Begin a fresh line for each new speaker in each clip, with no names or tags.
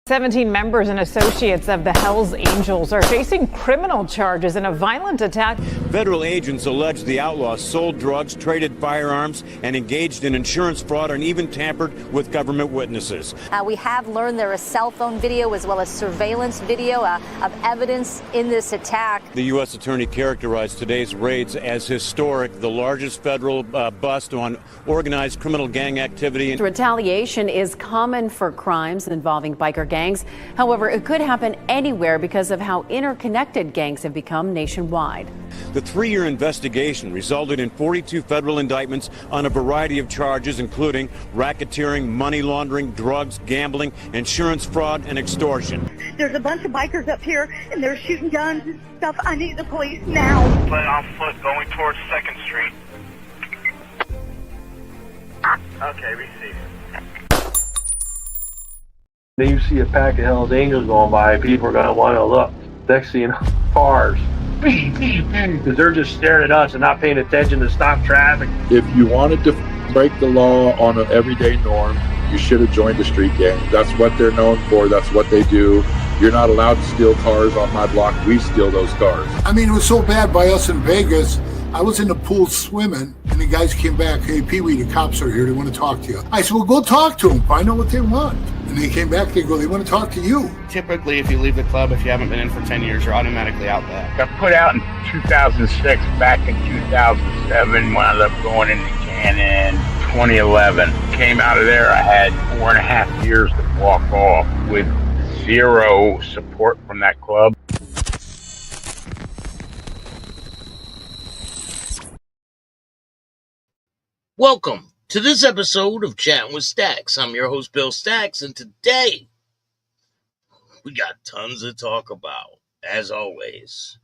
17 members and associates of the Hells Angels are facing criminal charges in a violent attack.
Federal agents allege the outlaws sold drugs, traded firearms, and engaged in insurance fraud and even tampered with government witnesses.
We have learned there is cell phone video as well as surveillance video of evidence in this attack.
The U.S. Attorney characterized today's raids as historic, the largest federal bust on organized criminal gang activity.
Retaliation is common for crimes involving biker gangs. However, it could happen anywhere because of how interconnected gangs have become nationwide.
The 3-year investigation resulted in 42 federal indictments on a variety of charges, including racketeering, money laundering, drugs, gambling, insurance fraud, and extortion.
There's a bunch of bikers up here, and they're shooting guns and stuff. I need the police now.
On foot going towards 2nd Street. Okay, receive.
Then you see a pack of Hells Angels going by, people are going to want to look. Next thing you know, cars, because they're just staring at us and not paying attention to stop traffic.
If you wanted to break the law on an everyday norm, you should have joined the street gang. That's what they're known for. That's what they do. You're not allowed to steal cars on my block. We steal those cars.
I mean, it was so bad by us in Vegas. I was in the pool swimming, and the guys came back, "Hey, Pee-wee, the cops are here. They want to talk to you." I said, "Well, go talk to them. Find out what they want." And they came back, they go, "They want to talk to you."
Typically, if you leave the club, if you haven't been in for 10 years, you're automatically out back.
Got put out in 2006, back in 2007, wound up going into Chattin 2011. Came out of there, I had 4.5 years to walk off with zero support from that club.
Welcome to this episode of Chattin with Staxx. I'm your host, Bill Staxx, and today we got tons to talk about, as always.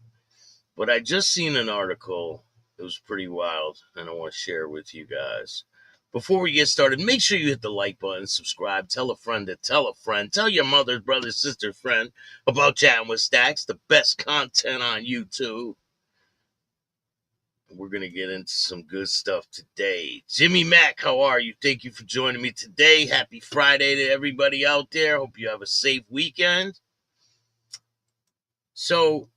But I just seen an article. It was pretty wild, and I want to share with you guys. Before we get started, make sure you hit the like button, subscribe, tell a friend to tell a friend, tell your mother, brother, sister, friend about Chattin with Staxx, the best content on YouTube. We're going to get into some good stuff today. Jimmy Mack, how are you? Thank you for joining me today. Happy Friday to everybody out there. Hope you have a safe weekend. So,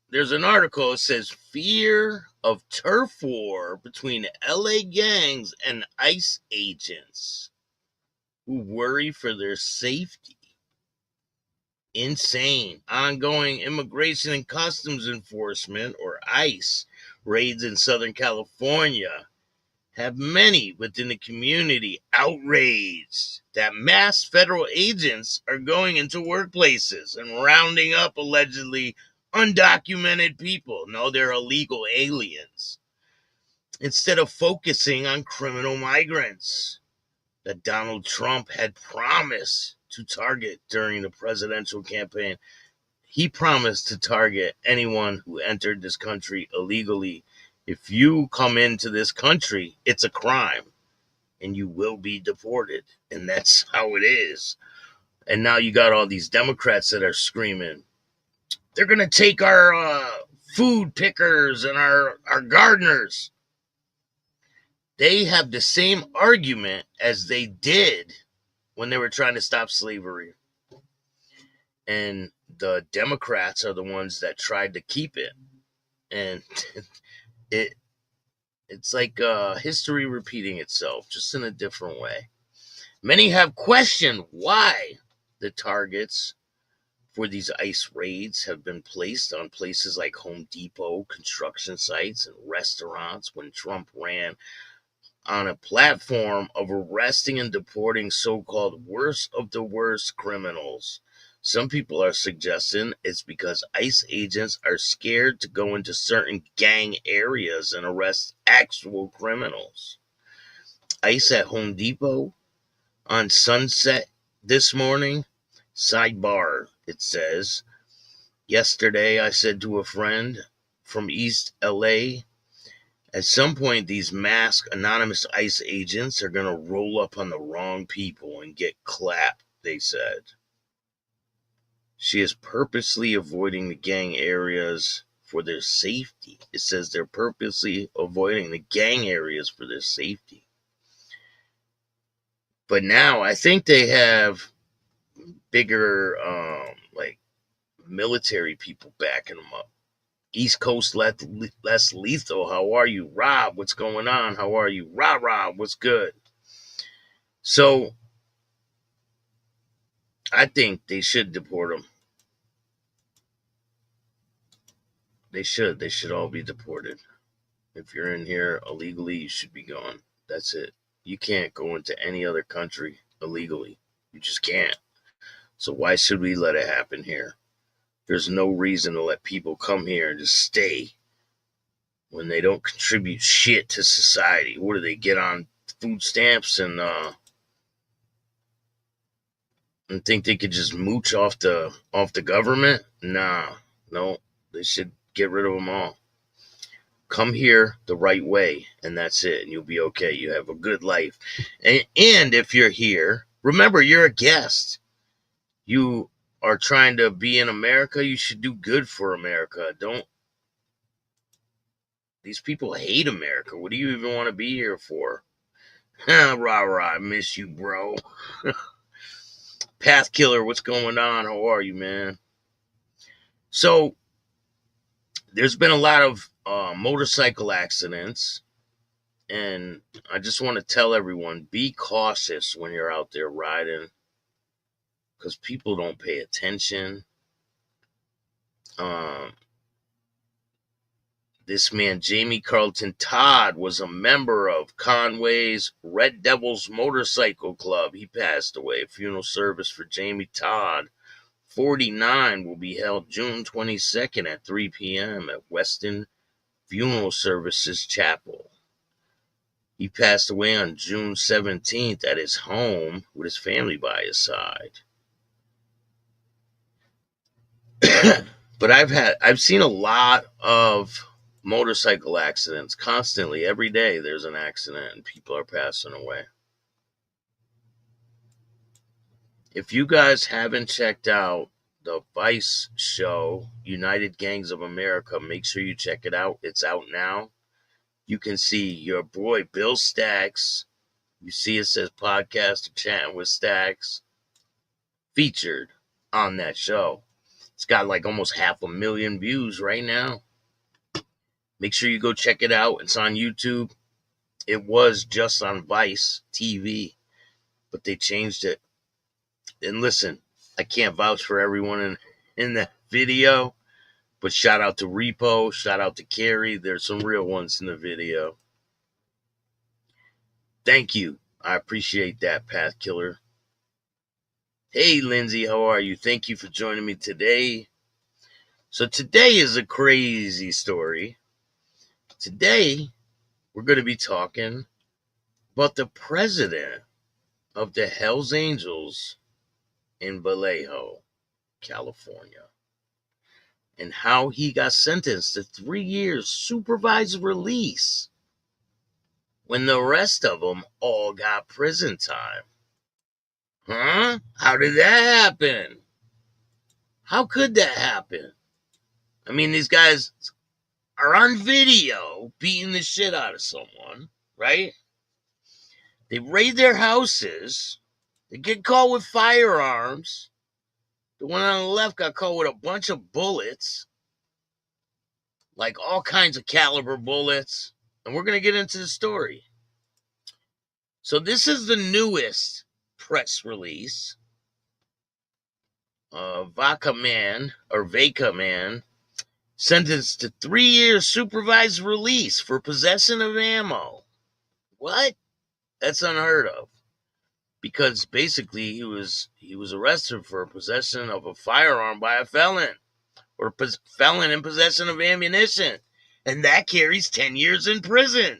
there's an article that says, fear of turf war between LA gangs and ICE agents who worry for their safety. Insane. Ongoing Immigration and Customs Enforcement, or ICE, raids in Southern California have many within the community outraged that mass federal agents are going into workplaces and rounding up allegedly undocumented people. No, they're illegal aliens. Instead of focusing on criminal migrants that Donald Trump had promised to target during the presidential campaign. He promised to target anyone who entered this country illegally. If you come into this country, it's a crime, and you will be deported. And that's how it is. And now you got all these Democrats that are screaming, they're going to take our food pickers and our gardeners. They have the same argument as they did when they were trying to stop slavery. And the Democrats are the ones that tried to keep it. And it's like history repeating itself, just in a different way. Many have questioned why the targets for these ICE raids have been placed on places like Home Depot, construction sites, and restaurants when Trump ran on a platform of arresting and deporting so-called worst of the worst criminals. Some people are suggesting it's because ICE agents are scared to go into certain gang areas and arrest actual criminals. ICE at Home Depot on Sunset this morning. Sidebar, it says, yesterday I said to a friend from East LA, at some point these masked anonymous ICE agents are going to roll up on the wrong people and get clapped, they said. She is purposely avoiding the gang areas for their safety. It says they're purposely avoiding the gang areas for their safety. But now I think they have bigger, like military people backing them up. East Coast less lethal. How are you, Rob? What's going on? How are you, Rob? What's good? So I think they should deport them. They should. They should all be deported. If you're in here illegally, you should be gone. That's it. You can't go into any other country illegally. You just can't. So why should we let it happen here? There's no reason to let people come here and just stay when they don't contribute shit to society. What do they get on food stamps and think they could just mooch off the government? Nah, no, they should get rid of them all. Come here the right way, and that's it, and you'll be okay. You have a good life. And if you're here, remember, you're a guest. You are trying to be in America. You should do good for America. Don't. These people hate America. What do you even want to be here for? Rah, I miss you, bro. Path Killer, what's going on? How are you, man? So, there's been a lot of motorcycle accidents, and I just want to tell everyone, be cautious when you're out there riding, because people don't pay attention. This man, Jamie Carlton Todd, was a member of Conway's Red Devils Motorcycle Club. He passed away. A funeral service for Jamie Todd, 49, will be held June 22nd at 3 p.m. at Weston Funeral Services Chapel. He passed away on June 17th at his home with his family by his side. But I've seen a lot of motorcycle accidents constantly. Every day there's an accident and people are passing away. If you guys haven't checked out the Vice show, United Gangs of America, make sure you check it out. It's out now. You can see your boy Bill Staxx. You see it says podcast or Chattin with Staxx, featured on that show. It's got like almost 500,000 views right now. Make sure you go check it out. It's on YouTube. It was just on Vice TV, but they changed it. And listen, I can't vouch for everyone in the video, but shout out to Repo, shout out to Carrie. There's some real ones in the video. Thank you. I appreciate that, Path Killer. Hey, Lindsay, how are you? Thank you for joining me today. So today is a crazy story. Today, we're going to be talking about the president of the Hells Angels in Vallejo, California, and how he got sentenced to 3 years supervised release when the rest of them all got prison time. Huh? How did that happen? How could that happen? I mean, these guys are on video beating the shit out of someone, right? They raid their houses. They get caught with firearms. The one on the left got caught with a bunch of bullets, like all kinds of caliber bullets. And we're going to get into the story. So this is the newest press release. Vaca Man sentenced to 3 years supervised release for possession of ammo. What? That's unheard of. Because basically he was arrested for possession of a firearm by a felon, or felon in possession of ammunition, and that carries 10 years in prison.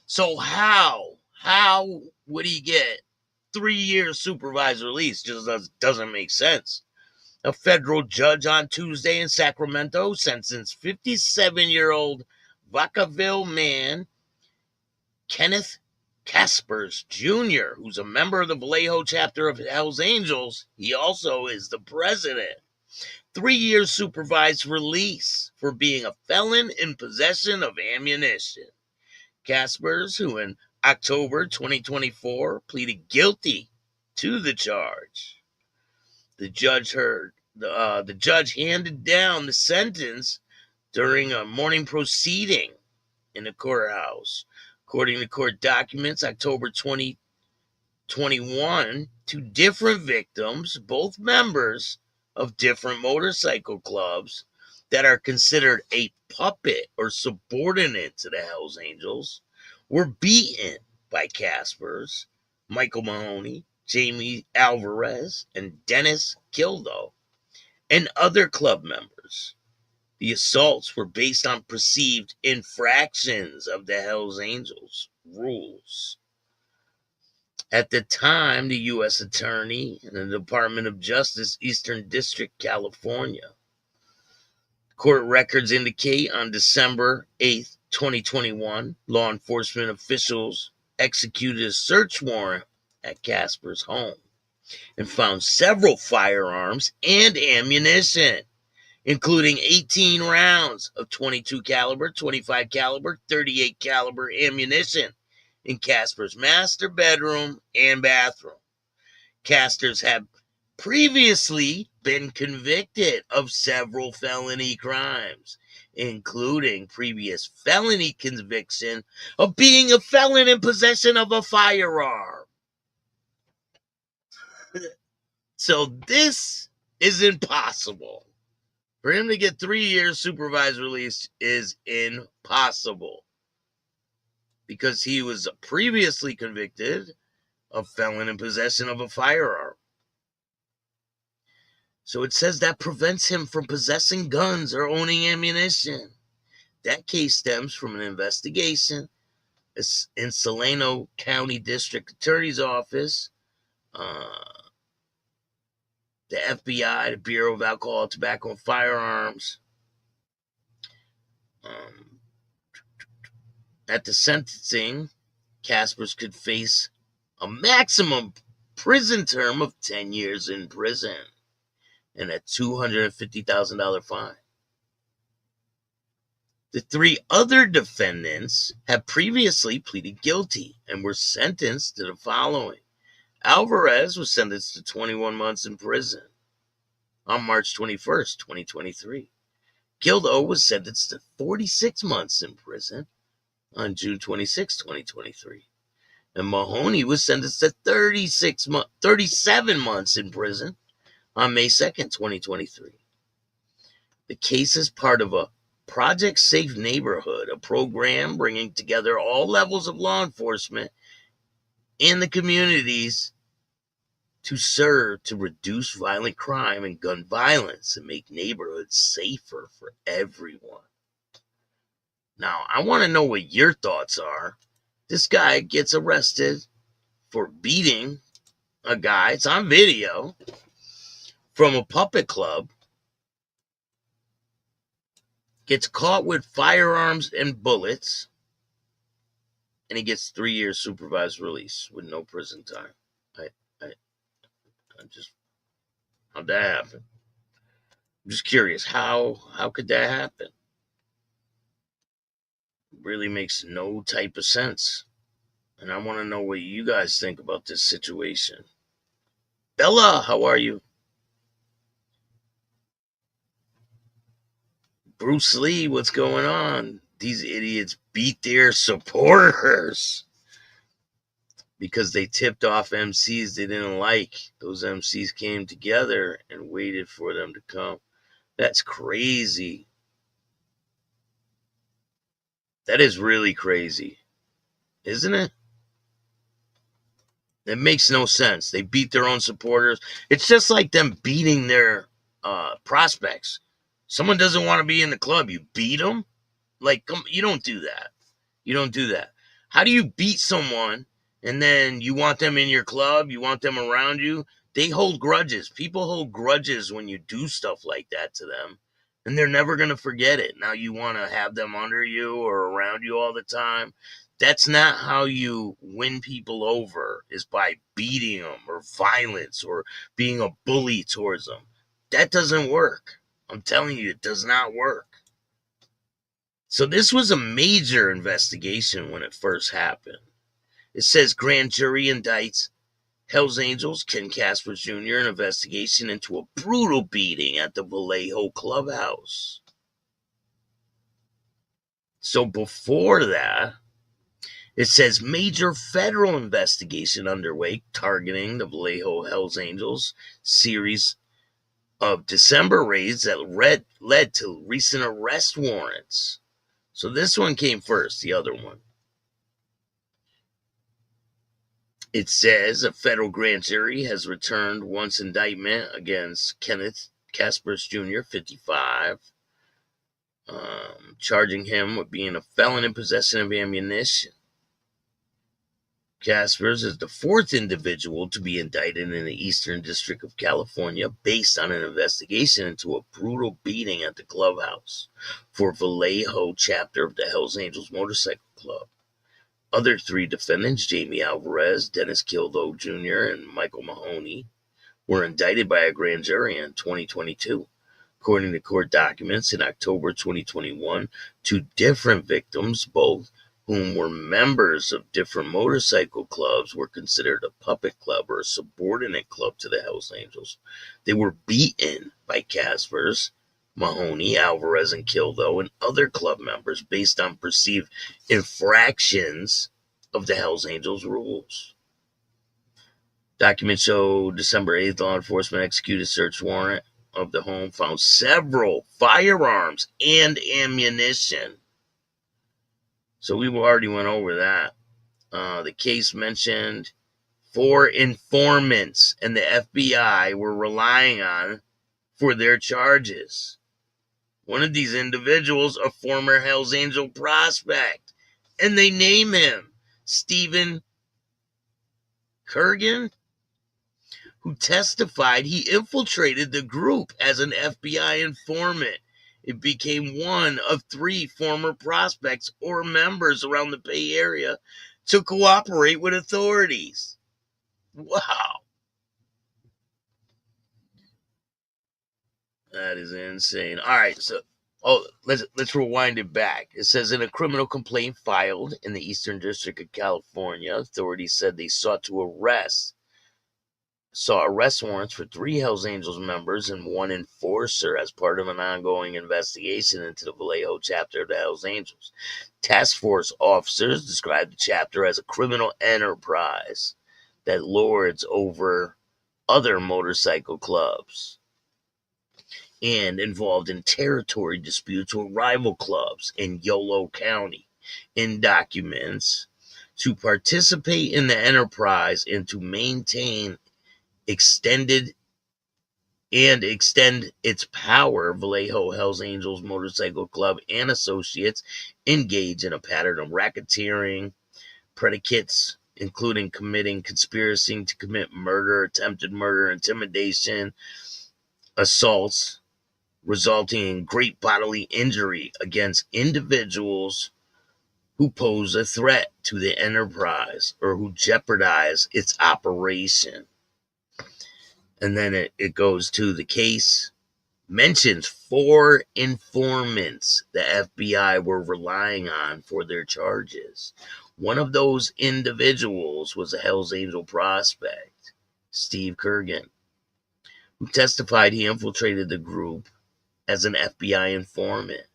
So how would he get 3 years supervised release? Just doesn't make sense. A federal judge on Tuesday in Sacramento sentenced 57-year-old Vacaville man Kenneth Caspers Jr., who's a member of the Vallejo chapter of Hells Angels. He also is the president. 3 years supervised release for being a felon in possession of ammunition. Caspers, who in October 2024 pleaded guilty to the charge. The judge handed down the sentence during a morning proceeding in the courthouse. According to court documents, October 2021, two different victims, both members of different motorcycle clubs that are considered a puppet or subordinate to the Hells Angels, were beaten by Caspers, Michael Mahoney, Jamie Alvarez, and Dennis Kildo, and other club members. The assaults were based on perceived infractions of the Hells Angels rules. At the time, the U.S. Attorney in the Department of Justice, Eastern District, California. Court records indicate on December 8th, 2021, law enforcement officials executed a search warrant at Caspers' home and found several firearms and ammunition, including 18 rounds of 22 caliber, 25 caliber, 38 caliber ammunition in Caspers' master bedroom and bathroom. Caspers had previously been convicted of several felony crimes, including previous felony conviction of being a felon in possession of a firearm. So this is impossible. For him to get 3 years supervised release is impossible, because he was previously convicted of felon in possession of a firearm. So it says that prevents him from possessing guns or owning ammunition. That case stems from an investigation in Solano County District Attorney's Office, the FBI, the Bureau of Alcohol, Tobacco, and Firearms. At the sentencing, Caspers could face a maximum prison term of 10 years in prison and a $250,000 fine. The three other defendants had previously pleaded guilty and were sentenced to the following. Alvarez was sentenced to 21 months in prison on March 21st, 2023. Kildo was sentenced to 46 months in prison on June 26, 2023. And Mahoney was sentenced to 37 months in prison on May 2nd, 2023. The case is part of a Project Safe Neighborhood, a program bringing together all levels of law enforcement in the communities to serve to reduce violent crime and gun violence and make neighborhoods safer for everyone. Now, I want to know what your thoughts are. This guy gets arrested for beating a guy, it's on video, from a puppet club, gets caught with firearms and bullets, and he gets 3 years supervised release with no prison time. How'd that happen? I'm just curious, how could that happen? It really makes no type of sense. And I want to know what you guys think about this situation. Bella, how are you? Bruce Lee, what's going on? These idiots beat their supporters because they tipped off MCs they didn't like. Those MCs came together and waited for them to come. That's crazy. That is really crazy, isn't it? It makes no sense. They beat their own supporters. It's just like them beating their prospects. Someone doesn't want to be in the club. You beat them? Like, you don't do that. You don't do that. How do you beat someone and then you want them in your club? You want them around you? They hold grudges. People hold grudges when you do stuff like that to them. And they're never going to forget it. Now you want to have them under you or around you all the time. That's not how you win people over, is by beating them or violence or being a bully towards them. That doesn't work. I'm telling you, it does not work. So this was a major investigation when it first happened. It says grand jury indicts Hells Angels, Ken Caspers Jr., an investigation into a brutal beating at the Vallejo clubhouse. So before that, it says major federal investigation underway targeting the Vallejo Hells Angels, series of December raids that led to recent arrest warrants. So this one came first, the other one. It says a federal grand jury has returned one's indictment against Kenneth Caspers Jr., 55, charging him with being a felon in possession of ammunition. Caspers is the fourth individual to be indicted in the Eastern District of California based on an investigation into a brutal beating at the clubhouse for Vallejo chapter of the Hells Angels Motorcycle Club. Other three defendants, Jamie Alvarez, Dennis Kildo Jr., and Michael Mahoney, were indicted by a grand jury in 2022. According to court documents, in October 2021, two different victims, both whom were members of different motorcycle clubs, were considered a puppet club or a subordinate club to the Hells Angels. They were beaten by Caspers, Mahoney, Alvarez, and Kildo, and other club members based on perceived infractions of the Hells Angels rules. Documents show December 8th, law enforcement executed a search warrant of the home, found several firearms and ammunition. So we already went over that. The case mentioned 4 informants and the FBI were relying on for their charges. One of these individuals, a former Hells Angel prospect, and they name him Stephen Kurgan, who testified he infiltrated the group as an FBI informant. It became one of 3 former prospects or members around the Bay Area to cooperate with authorities. Wow. That is insane. All right, so let's rewind it back. It says in a criminal complaint filed in the Eastern District of California, authorities said they saw arrest warrants for 3 Hells Angels members and 1 enforcer as part of an ongoing investigation into the Vallejo chapter of the Hells Angels. Task force officers described the chapter as a criminal enterprise that lords over other motorcycle clubs and involved in territory disputes with rival clubs in Yolo County. In documents, to participate in the enterprise and to maintain extend its power, Vallejo Hells Angels Motorcycle Club and associates engage in a pattern of racketeering, predicates including committing conspiracy to commit murder, attempted murder, intimidation, assaults, resulting in great bodily injury against individuals who pose a threat to the enterprise or who jeopardize its operation. And then it goes to the case, mentions 4 informants the FBI were relying on for their charges. One of those individuals was a Hells Angel prospect, Steve Kurgan, who testified he infiltrated the group as an FBI informant,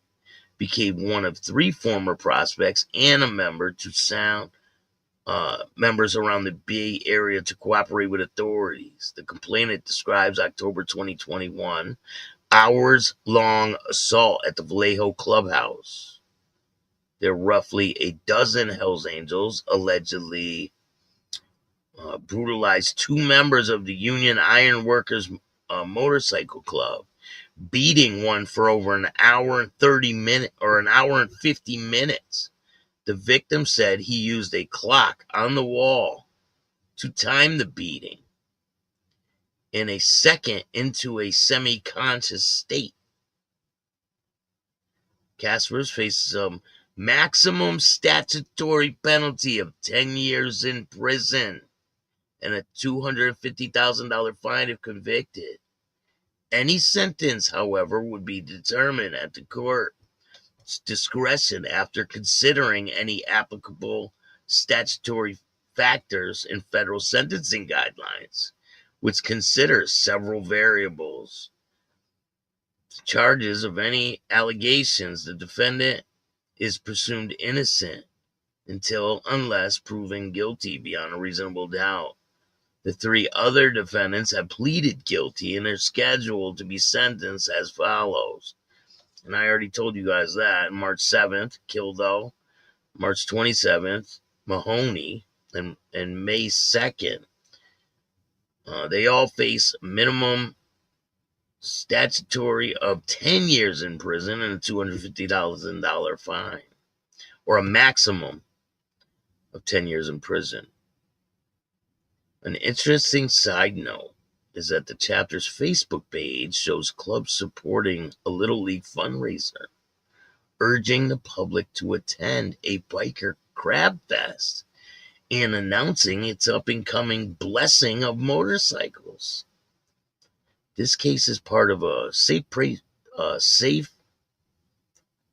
became one of 3 former prospects and a member to sound members around the Bay Area to cooperate with authorities. The complainant describes October 2021 hours-long assault at the Vallejo clubhouse. There are roughly a dozen Hells Angels allegedly brutalized 2 members of the Union Iron Workers Motorcycle Club, beating one for over an hour and 30 minutes or an hour and 50 minutes. The victim said he used a clock on the wall to time the beating in a second into a semi-conscious state. Caspers faces a maximum statutory penalty of 10 years in prison and a $250,000 fine if convicted. Any sentence, however, would be determined at the court's discretion after considering any applicable statutory factors in federal sentencing guidelines, which considers several variables. Charges of any allegations, the defendant is presumed innocent unless proven guilty beyond a reasonable doubt. The 3 other defendants have pleaded guilty and are scheduled to be sentenced as follows. And I already told you guys that. March 7th, Kildo. March 27th, Mahoney. And May 2nd. They all face minimum statutory of 10 years in prison and a $250,000 fine, or a maximum of 10 years in prison. An interesting side note is that the chapter's Facebook page shows clubs supporting a Little League fundraiser, urging the public to attend a biker crab fest and announcing its up-and-coming blessing of motorcycles. This case is part of a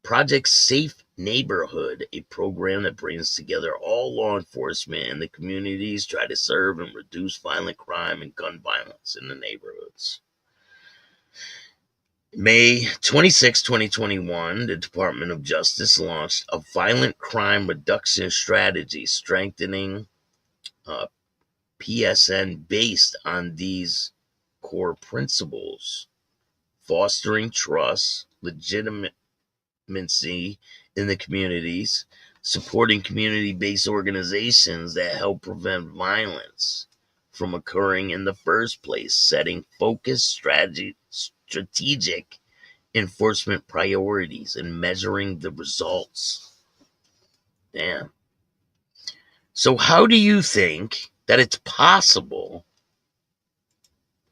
Project Safe Neighborhood, a program that brings together all law enforcement and the communities try to serve and reduce violent crime and gun violence in the neighborhoods. May 26, 2021, the Department of Justice launched a violent crime reduction strategy, strengthening PSN based on these core principles: fostering trust, legitimacy in the communities, supporting community-based organizations that help prevent violence from occurring in the first place, setting focused strategic enforcement priorities, and measuring the results. Damn. So how do you think that it's possible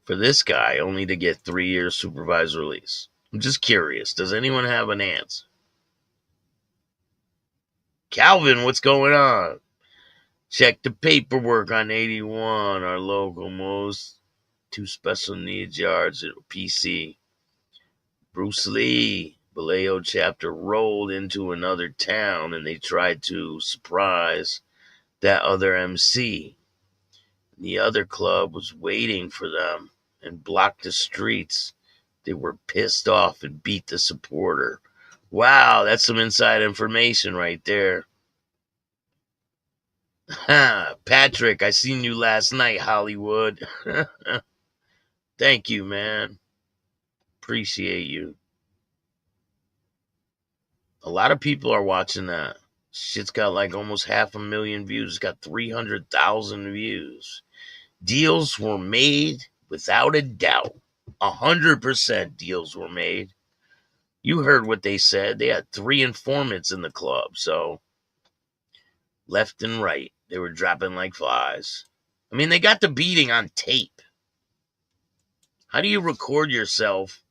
for this guy only to get 3 years supervised release? I'm just curious. Does anyone have an answer? Calvin, what's going on? Check the paperwork on 81, our local most 2 special needs yards at PC. Bruce Lee, Vallejo chapter rolled into another town and they tried to surprise that other MC. The other club was waiting for them and blocked the streets. They were pissed off and beat the supporter. Wow, that's some inside information right there. Patrick, I seen you last night, Hollywood. Thank you, man. Appreciate you. A lot of people are watching that. Shit's got like almost 500,000 views. It's got 300,000 views. Deals were made without a doubt. 100% deals were made. You heard what they said. They had 3 informants in the club. So left and right, they were dropping like flies. I mean, they got the beating on tape. How do you record yourself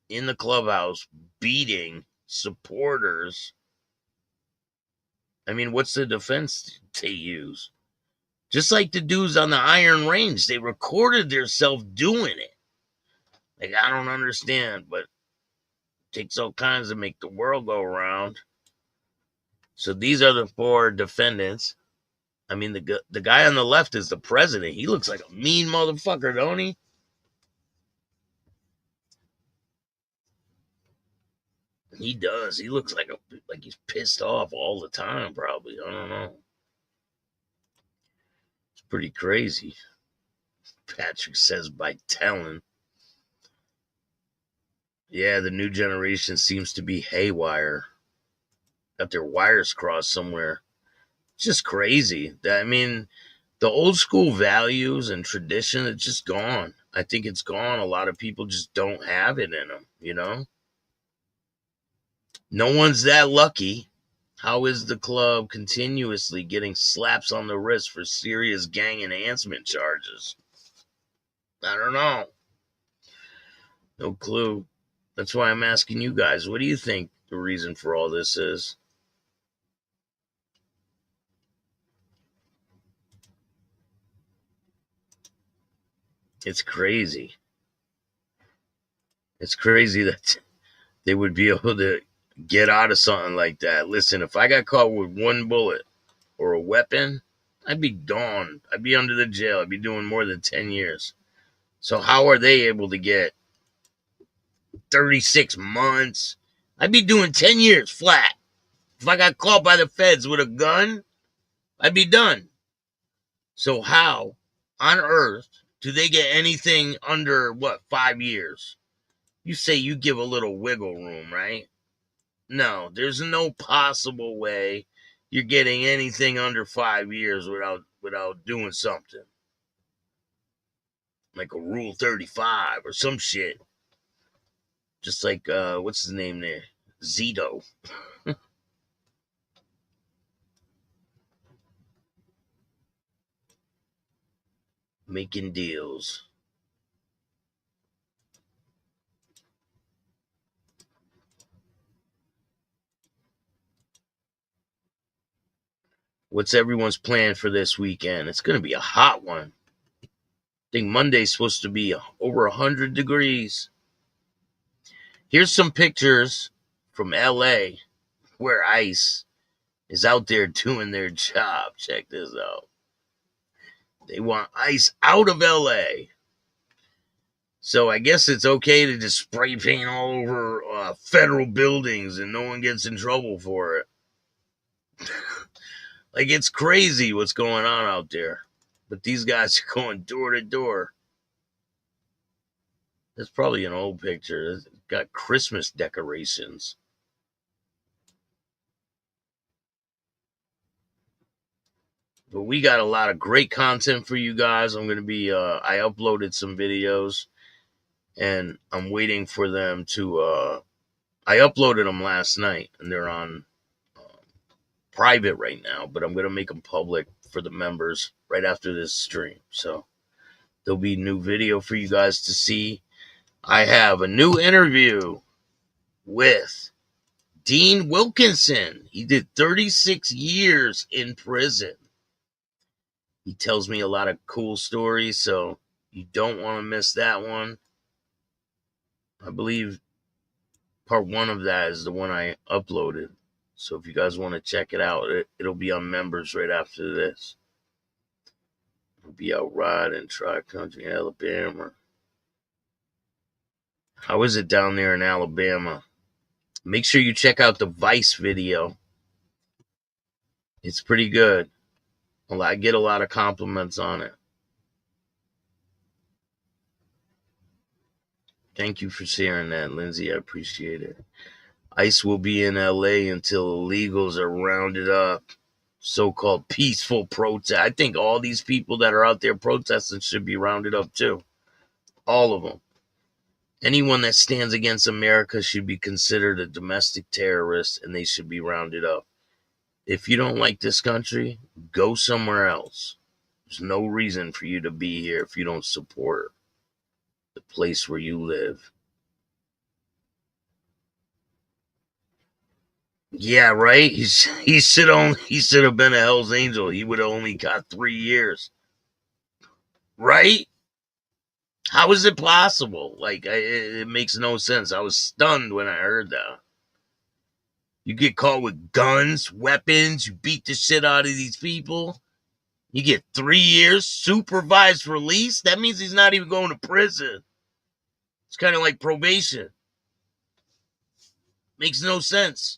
in the clubhouse beating supporters? I mean, what's the defense they use? Just like the dudes on the Iron Range, they recorded themselves doing it. Like, I don't understand, but it takes all kinds to make the world go around. So these are the 4 defendants. I mean, the guy on the left is the president. He looks like a mean motherfucker, don't he? He does. He looks like he's pissed off all the time, probably. I don't know. It's pretty crazy. Patrick says by telling. Yeah, the new generation seems to be haywire. Got their wires crossed somewhere. It's just crazy. I mean, the old school values and tradition, it's just gone. I think it's gone. A lot of people just don't have it in them, you know? No one's that lucky. How is the club continuously getting slaps on the wrist for serious gang enhancement charges? I don't know. No clue. That's why I'm asking you guys. What do you think the reason for all this is? It's crazy. It's crazy that they would be able to get out of something like that. Listen, if I got caught with 1 bullet or a weapon, I'd be gone. I'd be under the jail. I'd be doing more than 10 years. So how are they able to get 36 months? I'd be doing 10 years flat. If I got caught by the feds with a gun, I'd be done. So how on earth do they get anything under, 5 years? You say you give a little wiggle room, right? No, there's no possible way you're getting anything under 5 years without doing something. Like a Rule 35 or some shit. Just like, what's his name there? Zito. Making deals. What's everyone's plan for this weekend? It's going to be a hot one. I think Monday's supposed to be over 100 degrees. Here's some pictures from LA where ICE is out there doing their job. Check this out. They want ICE out of LA. So I guess it's okay to just spray paint all over federal buildings and no one gets in trouble for it. Like, it's crazy what's going on out there. But these guys are going door to door. That's probably an old picture. It's got Christmas decorations. But we got a lot of great content for you guys. I'm going to be, I uploaded some videos. And I'm waiting for them to, I uploaded them last night. And they're on private right now, but I'm going to make them public for the members right after this stream. So there'll be new video for you guys to see. I have a new interview with Dean Wilkinson. He did 36 years in prison. He tells me a lot of cool stories, so you don't want to miss that one. I believe part 1 of that is the one I uploaded. So if you guys want to check it out, it'll be on members right after this. It'll be out riding Tri-Country, Alabama. How is it down there in Alabama? Make sure you check out the Vice video. It's pretty good. I get a lot of compliments on it. Thank you for sharing that, Lindsay. I appreciate it. ICE will be in LA until illegals are rounded up. So-called peaceful protest. I think all these people that are out there protesting should be rounded up too. All of them. Anyone that stands against America should be considered a domestic terrorist and they should be rounded up. If you don't like this country, go somewhere else. There's no reason for you to be here if you don't support the place where you live. Yeah, right? He should have been a Hells Angel. He would have only got 3 years. Right? How is it possible? Like, it makes no sense. I was stunned when I heard that. You get caught with guns, weapons, you beat the shit out of these people. You get 3 years, supervised release. That means he's not even going to prison. It's kind of like probation. Makes no sense.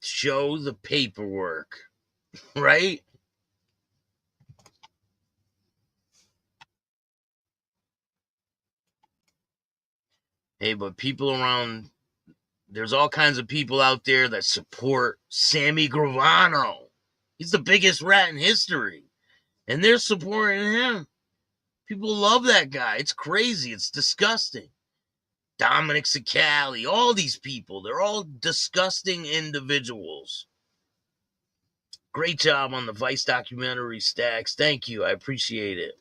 Show the paperwork, right? Hey, but people around, there's all kinds of people out there that support Sammy Gravano. He's the biggest rat in history. And they're supporting him. People love that guy. It's crazy. It's disgusting. Dominic Sicali, all these people, they're all disgusting individuals. Great job on the Vice documentary, Staxx. Thank you. I appreciate it.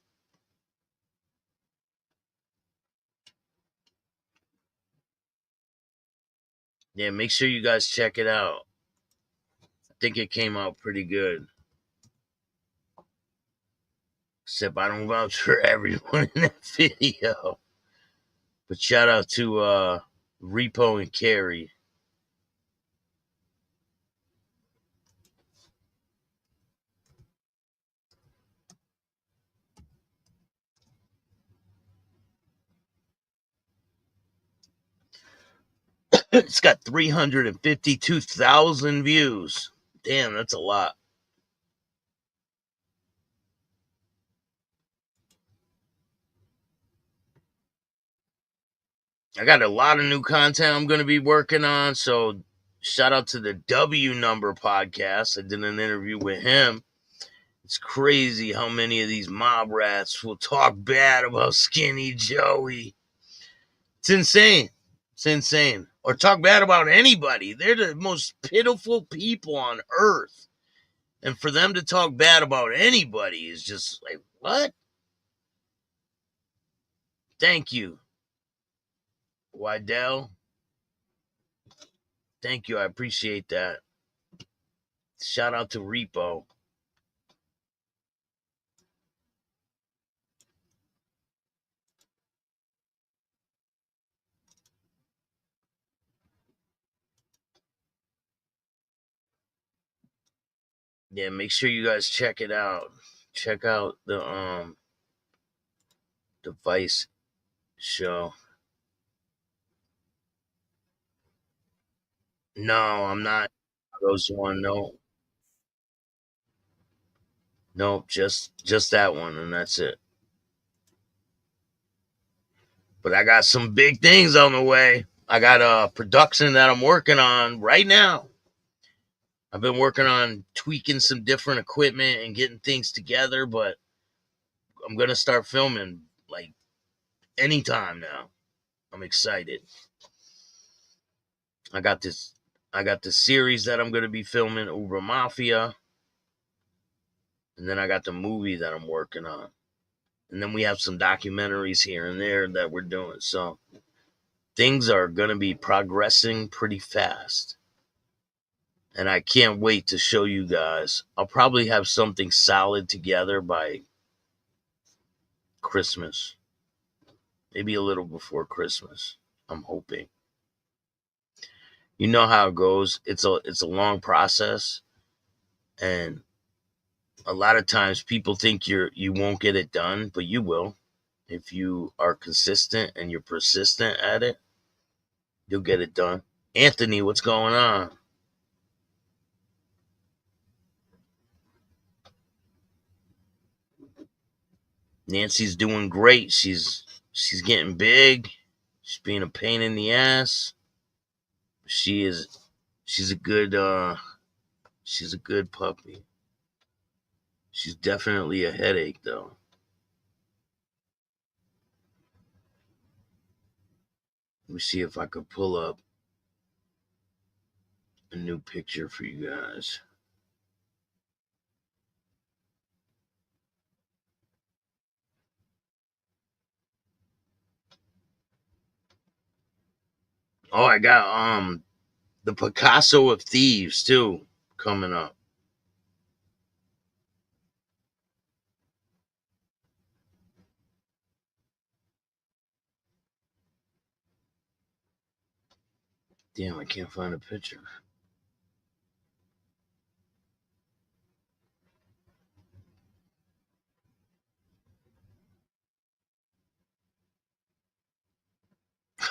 Yeah, make sure you guys check it out. I think it came out pretty good. Except I don't vouch for everyone in that video. But shout out to Repo and carry. It's got 352,000 views. Damn, that's a lot. I got a lot of new content I'm going to be working on. So shout out to the W Number podcast. I did an interview with him. It's crazy how many of these mob rats will talk bad about Skinny Joey. It's insane. It's insane. Or talk bad about anybody. They're the most pitiful people on earth. And for them to talk bad about anybody is just like, what? Thank you, Wydell. Thank you. I appreciate that. Shout out to Repo. Yeah, make sure you guys check it out. Check out the Vice show. No, I'm not. Those one, no. Nope, just that one, and that's it. But I got some big things on the way. I got a production that I'm working on right now. I've been working on tweaking some different equipment and getting things together, but I'm gonna start filming like anytime now. I'm excited. I got this series that I'm gonna be filming, Uber Mafia, and then I got the movie that I'm working on. And then we have some documentaries here and there that we're doing. So things are going to be progressing pretty fast. And I can't wait to show you guys. I'll probably have something solid together by Christmas. Maybe a little before Christmas. I'm hoping. You know how it goes. It's a long process. And a lot of times people think you won't get it done, but you will. If you are consistent and you're persistent at it, you'll get it done. Anthony, what's going on? Nancy's doing great. She's getting big. She's being a pain in the ass. She's a good puppy. She's definitely a headache though. Let me see if I could pull up a new picture for you guys. Oh, I got the Picasso of Thieves too coming up. Damn, I can't find a picture.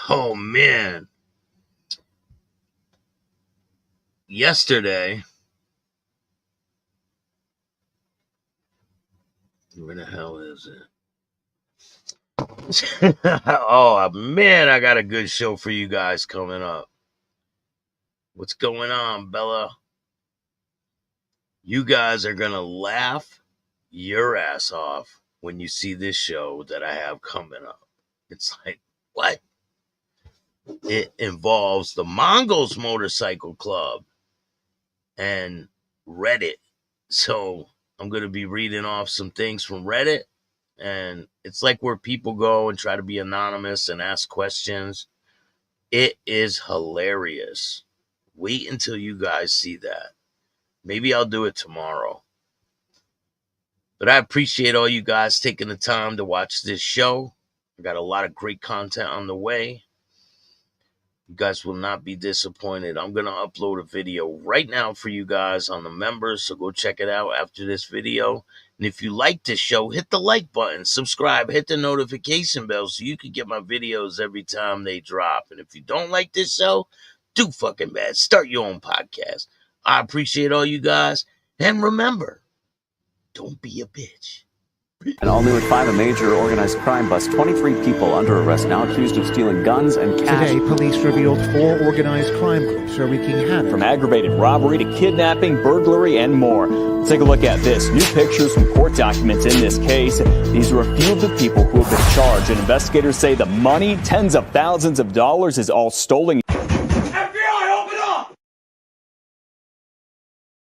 Oh man. Yesterday, where the hell is it? Oh man, I got a good show for you guys coming up. What's going on, Bella? You guys are gonna laugh your ass off when you see this show that I have coming up. It's like, what? It involves the Mongols Motorcycle Club and Reddit. So I'm gonna be reading off some things from Reddit. And it's like where people go and try to be anonymous and ask questions. It is hilarious. Wait until you guys see that. Maybe I'll do it tomorrow. But I appreciate all you guys taking the time to watch this show. I got a lot of great content on the way. You guys will not be disappointed. I'm going to upload a video right now for you guys on the members, so go check it out after this video. And if you like this show, hit the like button, subscribe, hit the notification bell so you can get my videos every time they drop. And if you don't like this show, do fucking bad. Start your own podcast. I appreciate all you guys. And remember, don't be a bitch.
And all new at 5, a major organized crime bust. 23 people under arrest now accused of stealing guns and cash.
Today, police revealed 4 organized crime groups are wreaking havoc.
From aggravated robbery to kidnapping, burglary, and more. Let's take a look at this. New pictures from court documents in this case. These are a few of the people who have been charged. And investigators say the money, tens of thousands of dollars, is all stolen.